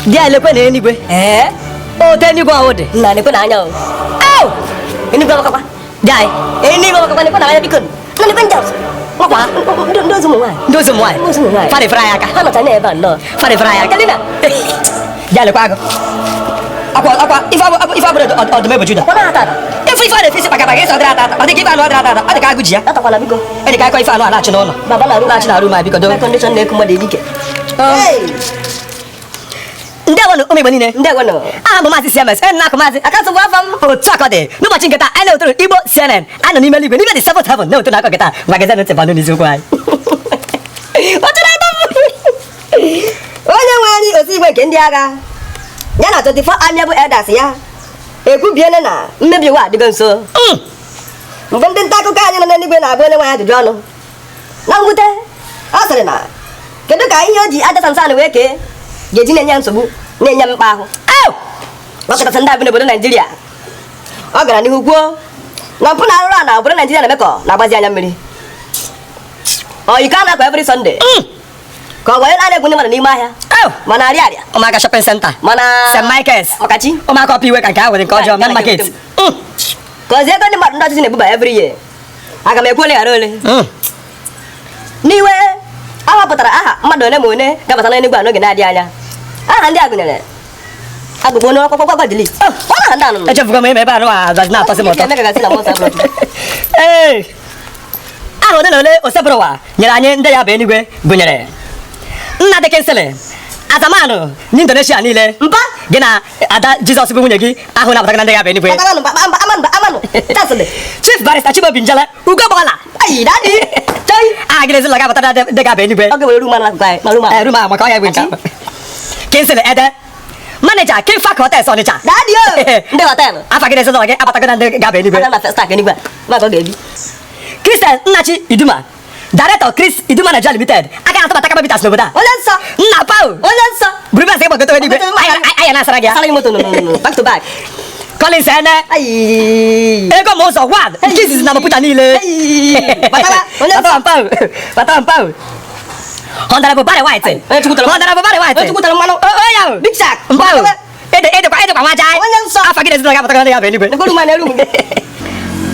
dia le kwene enigwe o te enigwe awode na ne ko na anya o au enigwe makakwa dai enigwe makakwa ne ko na anya bikon na ne ko nja makwa ndozo mo wai ndozo mwai fare fraya aka ha mata na eba no fare fraya aka kalina dia le kwago akwa ifa bro o me bojuda kona ata ifa le fisi paka paka so dra ata o de giba no dra ata o de ka guji ya ata kwala biko e de ka ko ifa no ala chi no no baba na chi na ru ma biko do condition na kuma de dike ndewo no omegbo nine ndewo no bụ maazị CMS na akụ maazị aka tụbụ afọ m otu aka dị n'ụbọchị nketa anyị na-etoro Igbo CNN anọ n'ime eluigwe n'ime the seventh heaven na-eto n'aka nketa magazin ntị banụ n'isiokwu anyị onye nwe anyị otu igwe nke ndị agha ya na 24 amiable elders ya ekwubiele na mmebi iwu adịgo nso mgbe ndị nta akụkọ anyị nọ n'eluigwe na-abụ onye nwe anyị ajụjụ ọnụ na mwute ọ sịrị na kedu ka ihe o ji aja Samson wee kee ga-eji na-enye nsogbu na-enye mkpa ahụ ọ kachasị ndị abụ n'obodo Naijiria ọ gara n'ihu kwuo na mpụ na arụrụ a na obodo Naijiria na-eme ka ọ na-agbazi anya mmiri iko a na-akọ every Sunday ka ọ wee na-egwu ndị mmadụ n'ime ahịa mana arịa arịa ụmụaka shopping center mana St. Michael's ọkachi ụmụaka ọpa iwe ka nke ha nwere nke ọjọọ na market ka ozi ego ndị mmadụ ndị ọchịchị na-ebuba every year aga m ekwu ole ghara ole n'iwe a họpụtara aha mmadụ ole ma ole gabata n'Enugu a n'oge na-adịghị anya aha ndị a gụnyere agbụgbọ onye ọkpọkpọ gwa delete aha ndị anụnụ echefugo m ime ebe anụ a na-atọsị m ụtọ ee aha ole na ole osebụrụwa nyere anyị ndị ya bụ Enuigwe gụnyere nna Dickinson Azamanụ n'Indonesia niile mpa gị na ada Jizọs bụ nwunye gị ahụ na-abataga na ndị ya bụ Enuigwe Chief Barrister Chimaobi Njele Ugogbeala aha gị na ezinụlọ ga-abata na ndị ga bụ Enuigwe ruma maka ọya egwe ncha Kingsley Ede manager King Fak Hotels Onitsha ndị họtelụ afa gị na ezinụlọ gị abatago na ndị ga bụ Enuigwe Christian Nnachi Iduma Director Chris Iduma Nigeria Limited aka na-atụbata kapabitas n'obodo a onye nsọ nna Pau onye nsọ buru bas ịgbagote Enuigwe anya na-asara gị asara gị moto back to back Collins Ene ego ma ụzọ wad Jesus na maputa niile Batawa Mpau Honorable Barry White Honorable Barry White oya Big Shark Mpau edekwa nwa jai onye nsọ afa gị na ezinụlọ ga-abatago na ndị ga bụ Enuigwe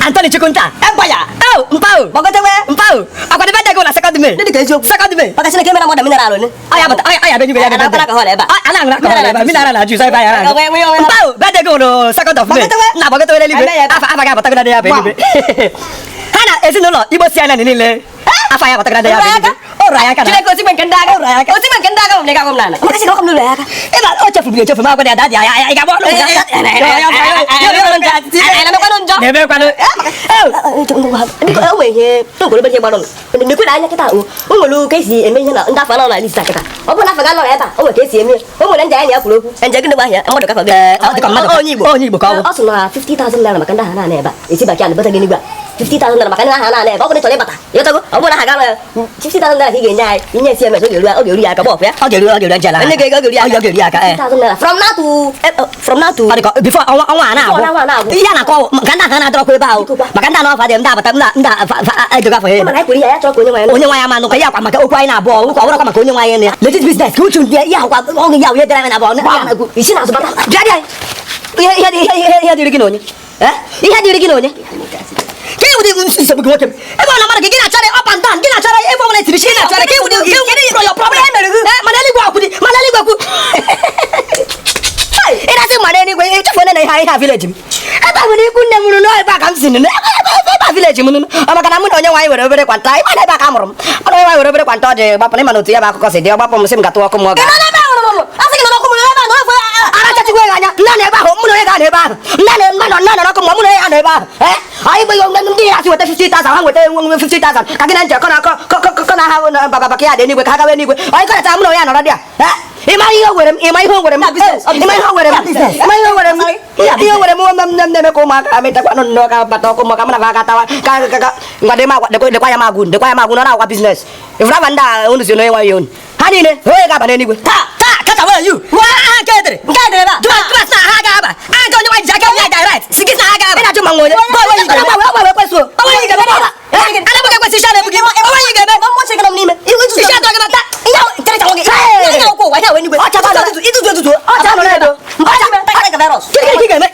Anthony Chukwunta Empire Mpau Bogotewe Mpau akwa dị bede go na second May ndị ka eziokwu second May maka Chineke mere mmadụ mineral ole aya bụ Enuigwe ya bụ na-akpara ka họl ebe a ana ngara ka ebe mineral na juice ebe ya Mpau bede go no second of May na Bogotewe Enuigwe afa ga-abatago na ndị ya bụ Enuigwe ha na ezinụlọ Igbo CNN niile afa ya abatago na ndị ya bụ Enuigwe ụra ya aka na Chineke osigbe nke ndị agha osigbe nke ndị agha m na-ega m n'ala maka Chineke ọkụ m lụrụ ya aka ebe o chefuru echefu ma agwa ya dadi ya ị ga-agba ọnụ na-emekwanụ o nwere ihe ogologo ihe gbara nekwe na anya kịta o nwere ka esi eme ihe na ndị afọ anọ na lista kịta ọ bụrụ na afọ ga nọ ebe a o nwere ka esi eme o nwere ndị anya ya kwuru okwu nje gịnị gba ahịa mmadụ kafa onye Igbo ka ọ bụ ọ sị na 50,000 naira maka ndị ahụ na-ana ebe a esi baki anụ bata gị n'igwe a 50,000 naira maka ndị ahụ na-ana ebe ọ bụrụ chọrọ ịbata ịghọtago ọ bụrụ na ha ga 50,000 naira ka ị ga-enye anyị inye CMS ọ ga-eru ya aka gbọpụ ya ọ ga-eru njela onye ga-eru ya aka 50,000 naira from now to before ọnwa a na-agwụ ihe a na-akọ maka ndị ahụ na-adọrọkwa ebe ahụ maka ndị anụ ọfa dị ndị abata ndị edoga afọ ya onye nwaanyị ama nụkwa ya akwa maka okwu anyị na-abụọ ụkwa ọbụrọkwa maka onye nwaanyị ya legit business ka uchu ndị ya ahụkwa ọgụ ya wee dere anyị na abụọ isi na azụ bata ihe dịrị gị na onye ihe dịrị gị na onye ka e wụdị nsogbu gị nwoke m ebe ọ na mmadụ gị na-achara up and down gị na-achara ebe ọbụla etiri chi na-achara ka e wụdị your problem mana eluigwe akwụ mana eluigwe akwụ ị na-asị mmadụ eluigwe echefu onye na ihe a vileji m ebe a nwere ikwu nne m nụrụ ebe a ka m si nụnụ ebe a vileji m nụnụ ọ maka na mụ na onye nwaanyị were obere kwanta ịma na ebe a ka mụrụ m ọnụ onye nwaanyị were obere kwanta ọ dị gbapụ na ịma na otu ya bụ akụkọ si dị ọ gbapụ m sị m gatụ ọkụ m ọ ga arachachikwa ego anya nna na ebe ahụ mụ na onye ga na ebe ahụ nna na ọkụ ma mụ na onye ga na ebe ahụ anyị bụ ihe ndị ya asị weta 50,000 ha nweta 50,000 ka gị na njekọ na ha na bababaka ya dị n'igwe ka ha gawe n'igwe onye kọrịta mụ na onye anọrọ dị a ịma ihe o nwere m ihe o nwere m na-eme ka ụmụaka metakwa nọ ka bata ọkụ maka mụ na ha gatawa ka ngwa ya magwụ na na-agwa biznes ifụraba ndị a unu si n'onye nwaanyị onu ha niile onye ga-aba n'eluigwe kata were you nke edere ba class na ha ga-aba aja onye nwaanyị ji aka ya direct si gị na ha ga-aba ị na-ajụ ma nwa onye onye ga-ebe kwesị isi na-ebu gị onye ga-ebe isi atọ gị mata no đây do. Baca tak ke beros. Ki game.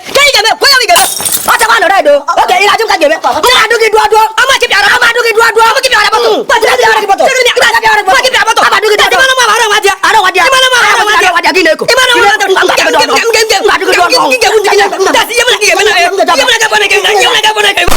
Ko ya wi game. Acha kwa no đây do. Okay, ila jum ka game. Ila do ki dua. Ama ki biara, ama do ki dua. Ama ki biara betul. Baca biara ki betul. Baca biara betul. Baca biara betul. Ama do ki dua. Mana mau orang wajah? Ada wajah. Mana mau orang wajah? Wajah gini ko. Mana mau orang game. Ada ki dua. Game. Das iya mana game. Iya mana game. Iya mana game.